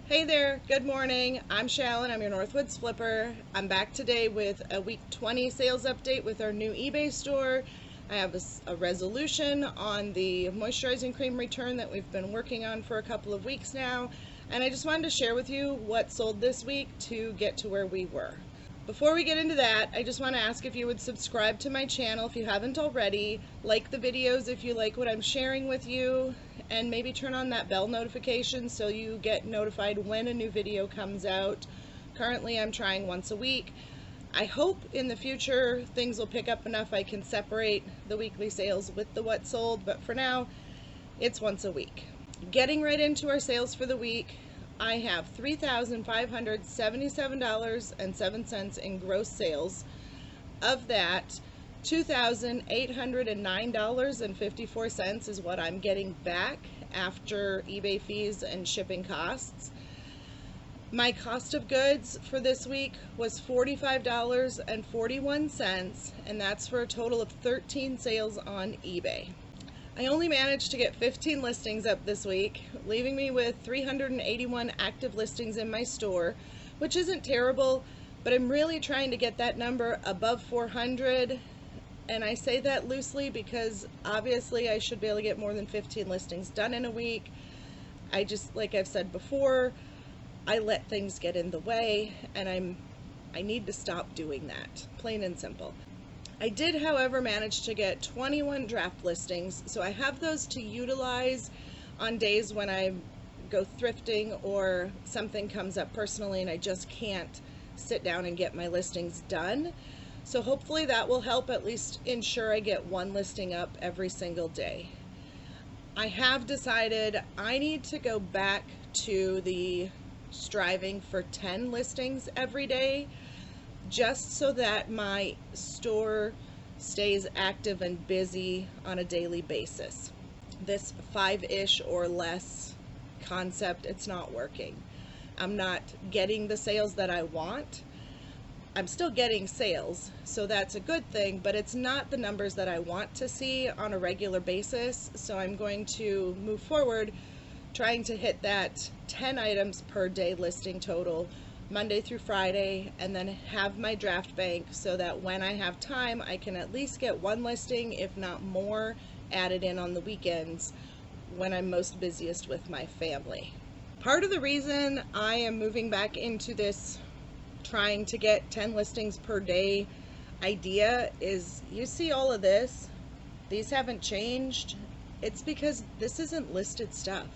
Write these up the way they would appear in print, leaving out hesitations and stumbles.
Hey there, good morning. I'm Shallon, I'm your Northwoods Flipper. I'm back today with a week 20 sales update with our new eBay store. I have a resolution on the moisturizing cream return that we've been working on for a couple of weeks now, and I just wanted to share with you what sold this week to get to where we were. Before we get into that, I just want to ask if you would subscribe to my channel if you haven't already, like the videos if you like what I'm sharing with you, and maybe turn on that bell notification so you get notified when a new video comes out. Currently I'm trying once a week. I hope in the future things will pick up enough I can separate the weekly sales with the what sold, but for now it's once a week. Getting right into our sales for the week, I have $3,577.07 in gross sales. Of that, $2,809.54 is what I'm getting back after eBay fees and shipping costs. My cost of goods for this week was $45.41, and that's for a total of 13 sales on eBay. I only managed to get 15 listings up this week, leaving me with 381 active listings in my store, which isn't terrible, but I'm really trying to get that number above 400, and I say that loosely because obviously I should be able to get more than 15 listings done in a week. I just, like I've said before, I let things get in the way, and I need to stop doing that, plain and simple. I did, however, manage to get 21 draft listings, so I have those to utilize on days when I go thrifting or something comes up personally and I just can't sit down and get my listings done. So hopefully that will help at least ensure I get one listing up every single day. I have decided I need to go back to the striving for 10 listings every day, just so that my store stays active and busy on a daily basis. This 5-ish or less concept, it's not working. I'm not getting the sales that I want. I'm still getting sales, so that's a good thing, but it's not the numbers that I want to see on a regular basis, so I'm going to move forward trying to hit that 10 items per day listing total Monday through Friday, and then have my draft bank so that when I have time I can at least get one listing, if not more, added in on the weekends when I'm most busiest with my family. Part of the reason I am moving back into this trying to get 10 listings per day idea is, you see all of this, these haven't changed. It's because this isn't listed stuff.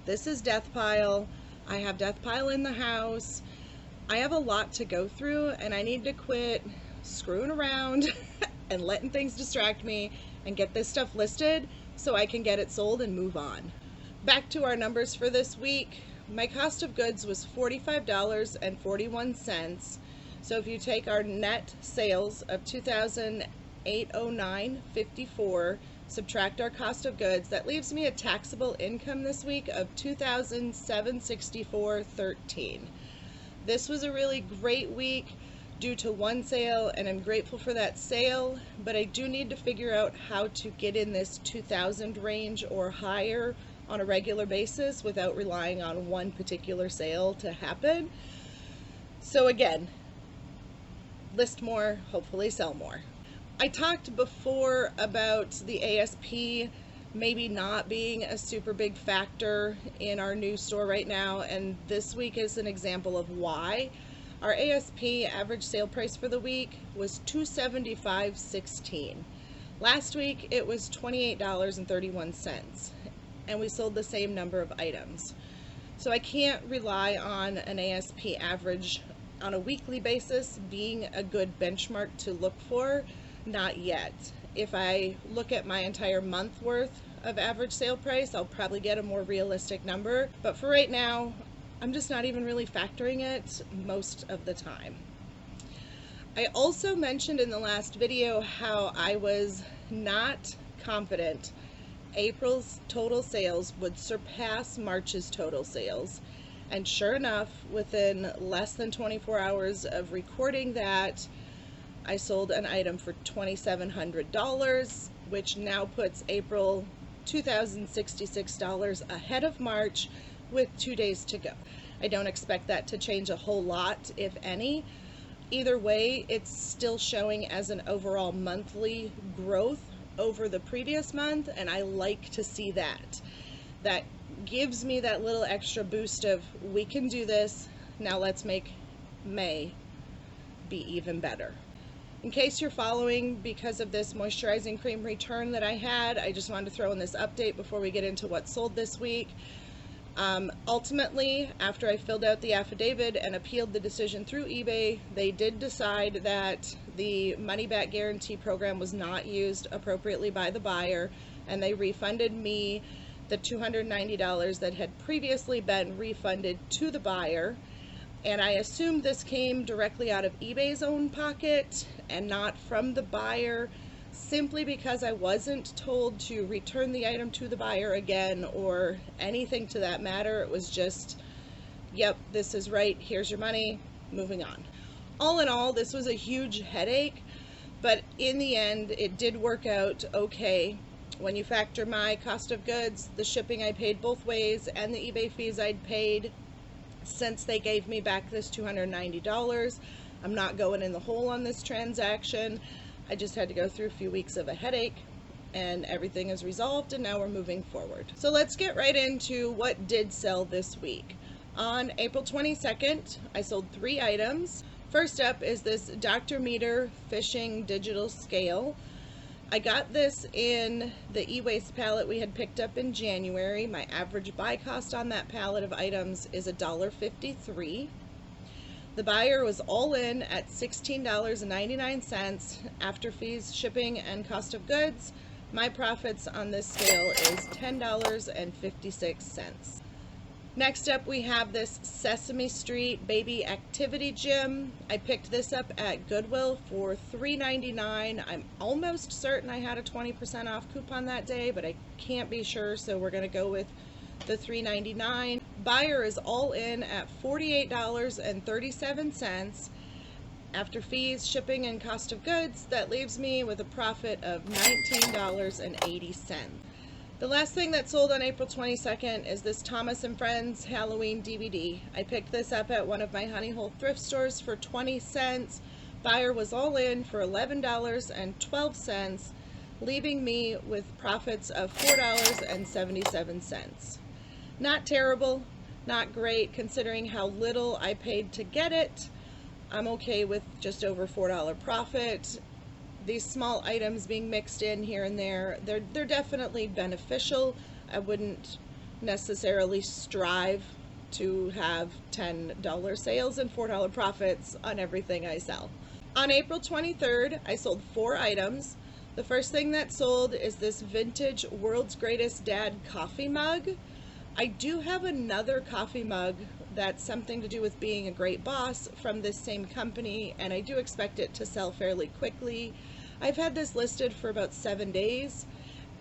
This is death pile. I have death pile in the house. I have a lot to go through, and I need to quit screwing around and letting things distract me and get this stuff listed so I can get it sold and move on. Back to our numbers for this week. My cost of goods was $45.41. So if you take our net sales of $2,809.54, subtract our cost of goods, that leaves me a taxable income this week of $2,764.13. This was a really great week due to one sale, and I'm grateful for that sale, but I do need to figure out how to get in this 2,000 range or higher on a regular basis without relying on one particular sale to happen. So again, list more, hopefully sell more. I talked before about the ASP maybe not being a super big factor in our new store right now, and this week is an example of why. Our ASP, average sale price for the week, was $275.16. Last week it was $28.31, and we sold the same number of items. So I can't rely on an ASP average on a weekly basis being a good benchmark to look for, not yet. If I look at my entire month worth of average sale price, I'll probably get a more realistic number. But for right now, I'm just not even really factoring it most of the time. I also mentioned in the last video how I was not confident April's total sales would surpass March's total sales. And sure enough, within less than 24 hours of recording that, I sold an item for $2,700, which now puts April $2,066 ahead of March with 2 days to go. I don't expect that to change a whole lot, if any. Either way, it's still showing as an overall monthly growth over the previous month, and I like to see that. That gives me that little extra boost of, we can do this, now let's make May be even better. In case you're following, because of this moisturizing cream return that I had, I just wanted to throw in this update before we get into what sold this week. Ultimately, after I filled out the affidavit and appealed the decision through eBay, they did decide that the money-back guarantee program was not used appropriately by the buyer, and they refunded me the $290 that had previously been refunded to the buyer. And I assumed this came directly out of eBay's own pocket and not from the buyer, simply because I wasn't told to return the item to the buyer again or anything to that matter. It was just, yep, this is right, here's your money, moving on. All in all, this was a huge headache, but in the end, it did work out okay. When you factor my cost of goods, the shipping I paid both ways, and the eBay fees I'd paid, since they gave me back this $290, I'm not going in the hole on this transaction. I just had to go through a few weeks of a headache, and everything is resolved, and now we're moving forward. So let's get right into what did sell this week. On April 22nd, I sold 3 items. First up is this Dr. Meter fishing digital scale. I got this in the e-waste pallet we had picked up in January. My average buy cost on that pallet of items is $1.53. The buyer was all in at $16.99 after fees, shipping, and cost of goods. My profits on this scale is $10.56. Next up, we have this Sesame Street Baby Activity Gym. I picked this up at Goodwill for $3.99. I'm almost certain I had a 20% off coupon that day, but I can't be sure, so we're going to go with the $3.99. Buyer is all in at $48.37. After fees, shipping, and cost of goods, that leaves me with a profit of $19.80. The last thing that sold on April 22nd is this Thomas & Friends Halloween DVD. I picked this up at one of my Honey Hole thrift stores for 20 cents. Buyer was all in for $11.12, leaving me with profits of $4.77. Not terrible, not great, considering how little I paid to get it. I'm okay with just over $4 profit. These small items being mixed in here and there, they're definitely beneficial. I wouldn't necessarily strive to have $10 sales and $4 profits on everything I sell. On April 23rd, I sold 4 items. The first thing that sold is this vintage World's Greatest Dad coffee mug. I do have another coffee mug that's something to do with being a great boss from this same company, and I do expect it to sell fairly quickly. I've had this listed for about 7 days.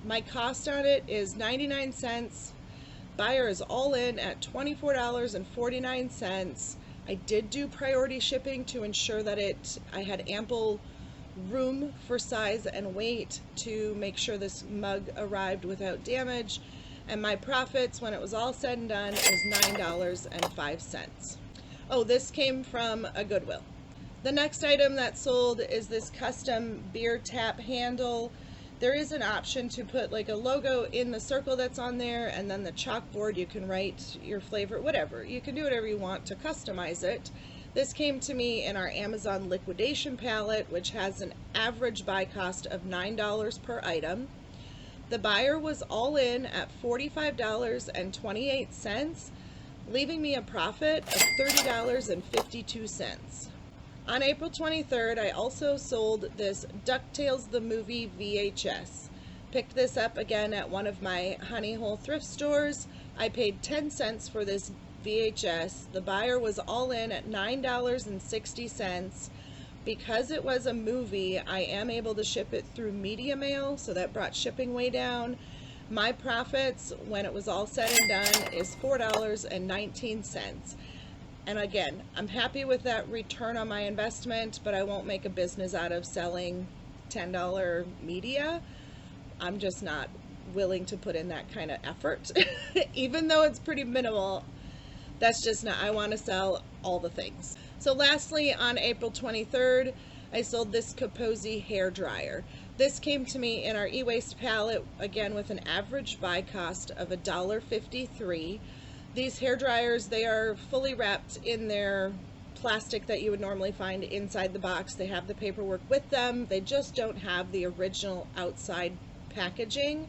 My cost on it is 99 cents. Buyer is all in at $24.49. I did do priority shipping to ensure that I had ample room for size and weight to make sure this mug arrived without damage. And my profits, when it was all said and done, is $9.05. Oh, this came from a Goodwill. The next item that sold is this custom beer tap handle. There is an option to put like a logo in the circle that's on there, and then the chalkboard you can write your flavor, whatever. You can do whatever you want to customize it. This came to me in our Amazon liquidation pallet, which has an average buy cost of $9 per item. The buyer was all in at $45.28, leaving me a profit of $30.52. On April 23rd, I also sold this Ducktales the Movie Vhs. Picked this up again at one of my Honey Hole thrift stores. I paid 10 cents for this VHS. The buyer was all in at $9.60. Because it was a movie, I am able to ship it through media mail, so that brought shipping way down. My profits, when it was all said and done, is $4.19. And again, I'm happy with that return on my investment, but I won't make a business out of selling $10 media. I'm just not willing to put in that kind of effort, even though it's pretty minimal. That's just not, I want to sell all the things. So lastly, on April 23rd, I sold this Kaposi hair dryer. This came to me in our e-waste pallet, again with an average buy cost of $1.53. These hair dryers, they are fully wrapped in their plastic that you would normally find inside the box. They have the paperwork with them. They just don't have the original outside packaging.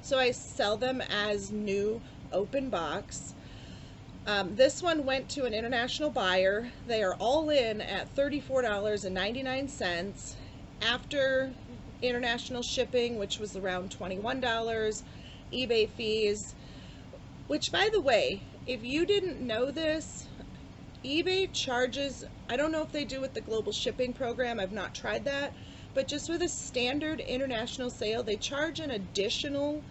So I sell them as new open box. This one went to an international buyer. They are all in at $34.99 after international shipping, which was around $21, eBay fees, which, by the way, if you didn't know this, eBay charges, I don't know if they do with the global shipping program, I've not tried that, but just with a standard international sale, they charge an additional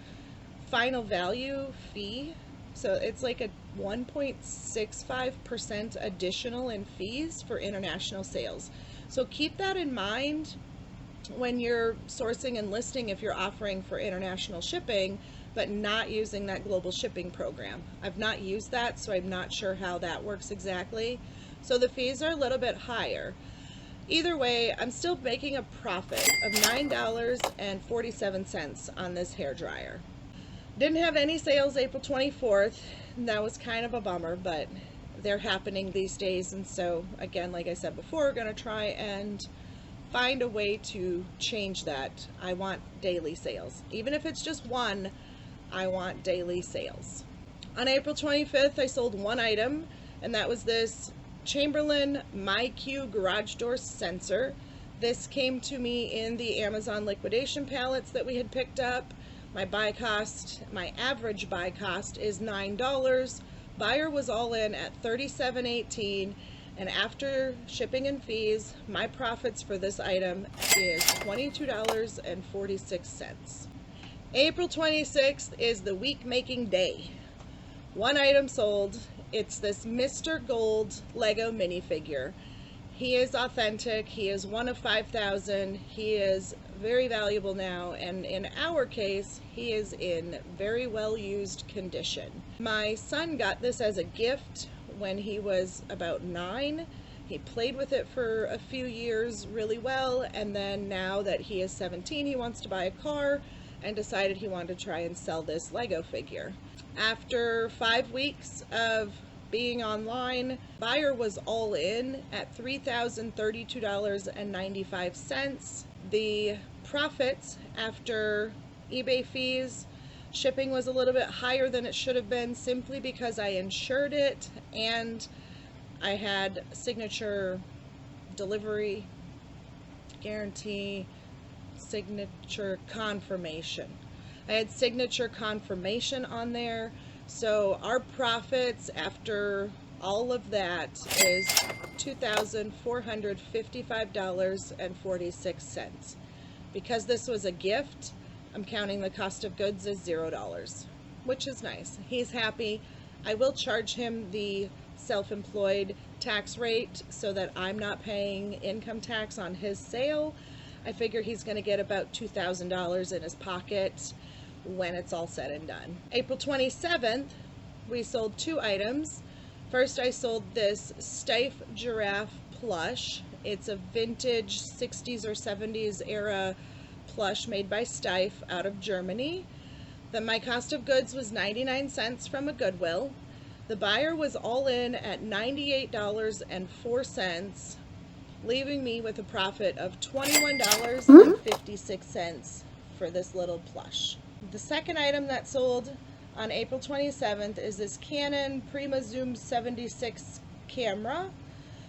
final value fee. So it's like a 1.65% additional in fees for international sales. So keep that in mind when you're sourcing and listing if you're offering for international shipping, but not using that global shipping program. I've not used that, so I'm not sure how that works exactly. So the fees are a little bit higher. Either way, I'm still making a profit of $9.47 on this hair dryer. Didn't have any sales April 24th. That was kind of a bummer, but they're happening these days. And so, again, like I said before, we're going to try and find a way to change that. I want daily sales. Even if it's just one, I want daily sales. On April 25th, I sold one item, and that was this Chamberlain MyQ garage door sensor. This came to me in the Amazon liquidation pallets that we had picked up. My average buy cost is $9. Buyer was all in at $37.18, and after shipping and fees, my profits for this item is $22.46. April 26th is the week making day. One item sold. It's this Mr. Gold Lego minifigure. He is authentic. He is one of 5,000. He is very valuable now, and in our case, he is in very well used condition. My son got this as a gift when he was about 9. He played with it for a few years really well, and then now that he is 17, he wants to buy a car and decided he wanted to try and sell this Lego figure. After 5 weeks of being online, buyer was all in at $3,032.95. The profits after eBay fees, shipping was a little bit higher than it should have been simply because I insured it and I had signature delivery guarantee, signature confirmation. I had signature confirmation on there. So our profits after all of that is $2,455.46. Because this was a gift, I'm counting the cost of goods as $0, which is nice. He's happy. I will charge him the self-employed tax rate so that I'm not paying income tax on his sale. I figure he's going to get about $2,000 in his pocket when it's all said and done. April 27th, we sold 2 items. First, I sold this Stife giraffe plush. It's a vintage 60s or 70s era plush made by Stife out of Germany. My cost of goods was 99 cents from a Goodwill. The buyer was all in at $98.04, leaving me with a profit of $21.56 for this little plush. The second item that sold on April 27th is this Canon Prima Zoom 76 camera.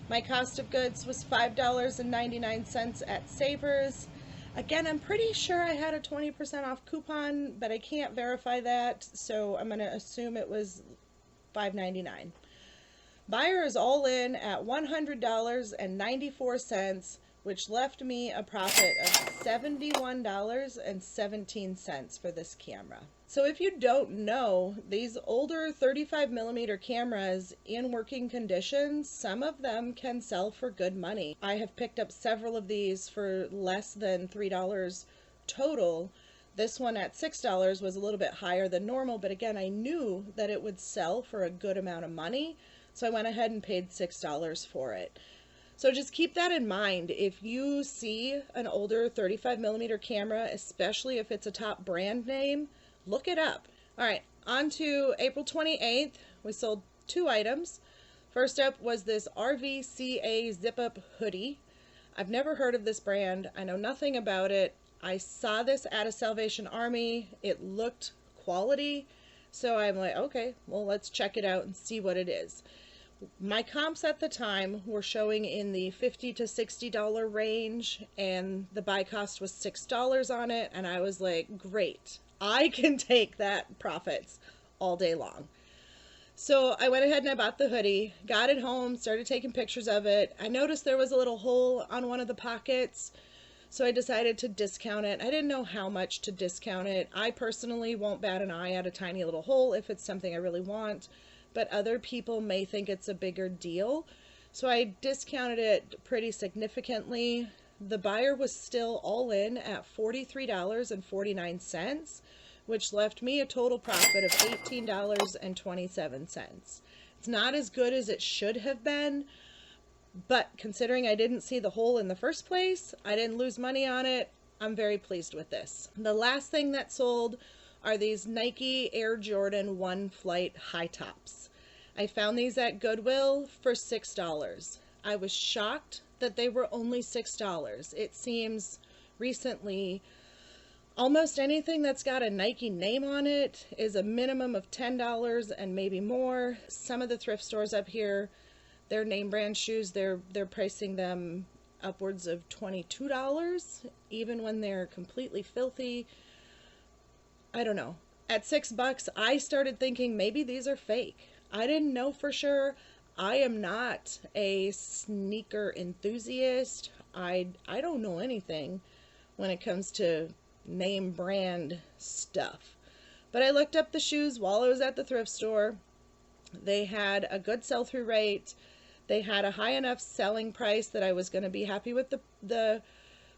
My cost of goods was $5.99 at Savers. Again, I'm pretty sure I had a 20% off coupon, but I can't verify that, so I'm going to assume it was $5.99. Buyer is all in at $100.94, which left me a profit of $71.17 for this camera. So if you don't know, these older 35mm cameras in working conditions, some of them can sell for good money. I have picked up several of these for less than $3 total This one at $6 was a little bit higher than normal, but again, I knew that it would sell for a good amount of money, so I went ahead and paid $6 for it. So just keep that in mind. If you see an older 35mm camera, especially if it's a top brand name, look it up. All right, on to April 28th. We sold 2 items. First up was this RVCA zip-up hoodie. I've never heard of this brand. I know nothing about it. I saw this at a Salvation Army. It looked quality. So I'm like, okay, well, let's check it out and see what it is. My comps at the time were showing in the $50 to $60 range, and the buy cost was $6 on it. And I was like, great, I can take that profits all day long. So I went ahead and I bought the hoodie, got it home, started taking pictures of it. I noticed there was a little hole on one of the pockets, so I decided to discount it. I didn't know how much to discount it. I personally won't bat an eye at a tiny little hole if it's something I really want, but other people may think it's a bigger deal. So I discounted it pretty significantly. The buyer was still all in at $43.49, which left me a total profit of $18.27. It's not as good as it should have been, but considering I didn't see the hole in the first place, I didn't lose money on it, I'm very pleased with this. The last thing that sold are these Nike Air Jordan One Flight high tops. I found these at Goodwill for $6. I was shocked that they were only $6. It seems recently almost anything that's got a Nike name on it is a minimum of $10 and maybe more. Some of the thrift stores up here, their name brand shoes, they're pricing them upwards of $22, even when they're completely filthy. I don't know. At $6, I started thinking maybe these are fake. I didn't know for sure. I am not a sneaker enthusiast. I don't know anything when it comes to name brand stuff. But I looked up the shoes while I was at the thrift store. They had a good sell-through rate. They had a high enough selling price that I was going to be happy with the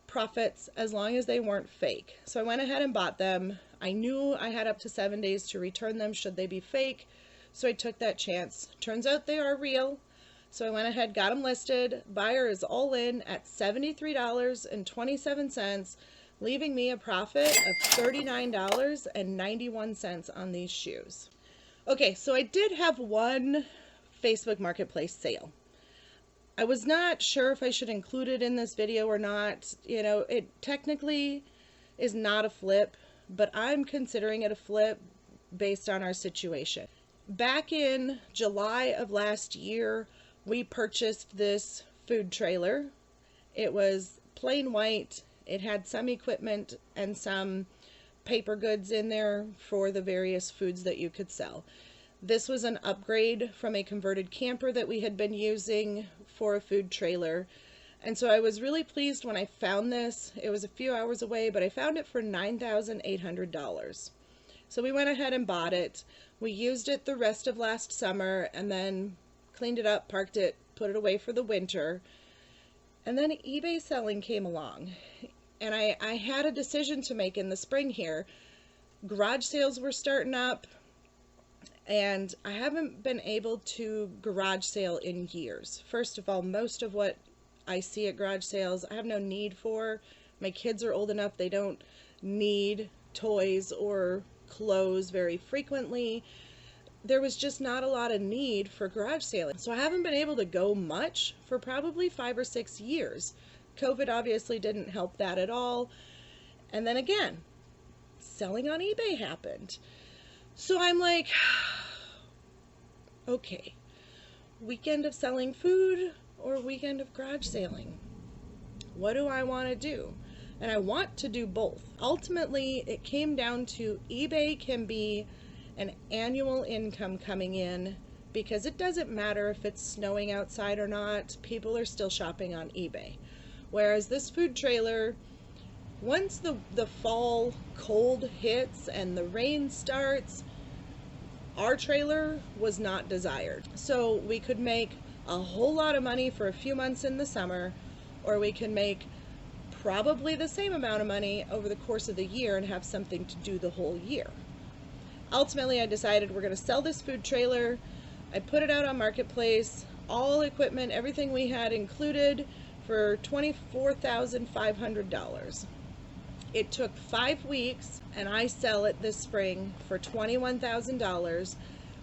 profits as long as they weren't fake. So I went ahead and bought them. I knew I had up to 7 days to return them should they be fake, so I took that chance. Turns out they are real. So I went ahead, got them listed. Buyer is all in at $73.27, leaving me a profit of $39.91 on these shoes. Okay, so I did have one Facebook Marketplace sale. I was not sure if I should include it in this video or not. You know, it technically is not a flip, but I'm considering it a flip based on our situation. Back in July of last year, we purchased this food trailer. It was plain white. It had some equipment and some paper goods in there for the various foods that you could sell. This was an upgrade from a converted camper that we had been using for a food trailer. And so I was really pleased when I found this. It was a few hours away, but I found it for $9,800. So we went ahead and bought it. We used it the rest of last summer and then cleaned it up, parked it, put it away for the winter. And then eBay selling came along. And I had a decision to make in the spring here. Garage sales were starting up, and I haven't been able to garage sale in years. First of all, most of what I see at garage sales, I have no need for. My kids are old enough, they don't need toys or clothes very frequently. There was just not a lot of need for garage sailing. So I haven't been able to go much for probably 5 or 6 years. COVID obviously didn't help that at all. And then again, selling on eBay happened. So I'm like, okay, weekend of selling food or weekend of garage sailing? What do I want to do? And I want to do both. Ultimately, it came down to eBay can be an annual income coming in, because it doesn't matter if it's snowing outside or not, people are still shopping on eBay. Whereas this food trailer, once the fall cold hits and the rain starts, our trailer was not desired. So we could make a whole lot of money for a few months in the summer, or we can make probably the same amount of money over the course of the year and have something to do the whole year. Ultimately, I decided we're going to sell this food trailer. I put it out on Marketplace, all equipment, everything we had included, for $24,500. It took 5 weeks, and I sell it this spring for $21,000,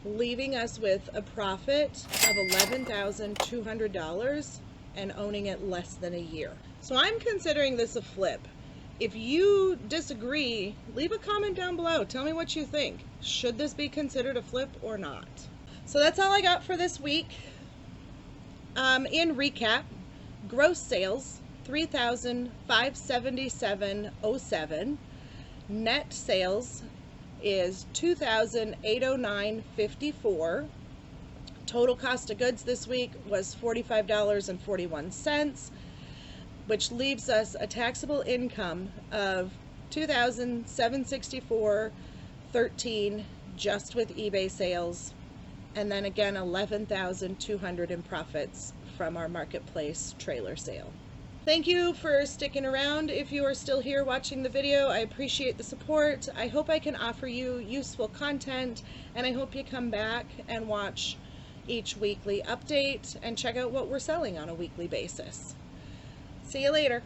leaving us with a profit of $11,200 and owning it less than a year. So I'm considering this a flip. If you disagree, leave a comment down below. Tell me what you think. Should this be considered a flip or not? So that's all I got for this week. In recap, gross sales, $3,577.07. Net sales is $2,809.54. Total cost of goods this week was $45.41, which leaves us a taxable income of $2,764.13 just with eBay sales, and then again $11,200 in profits from our Marketplace trailer sale. Thank you for sticking around. If you are still here watching the video, I appreciate the support. I hope I can offer you useful content, and I hope you come back and watch each weekly update and check out what we're selling on a weekly basis. See you later.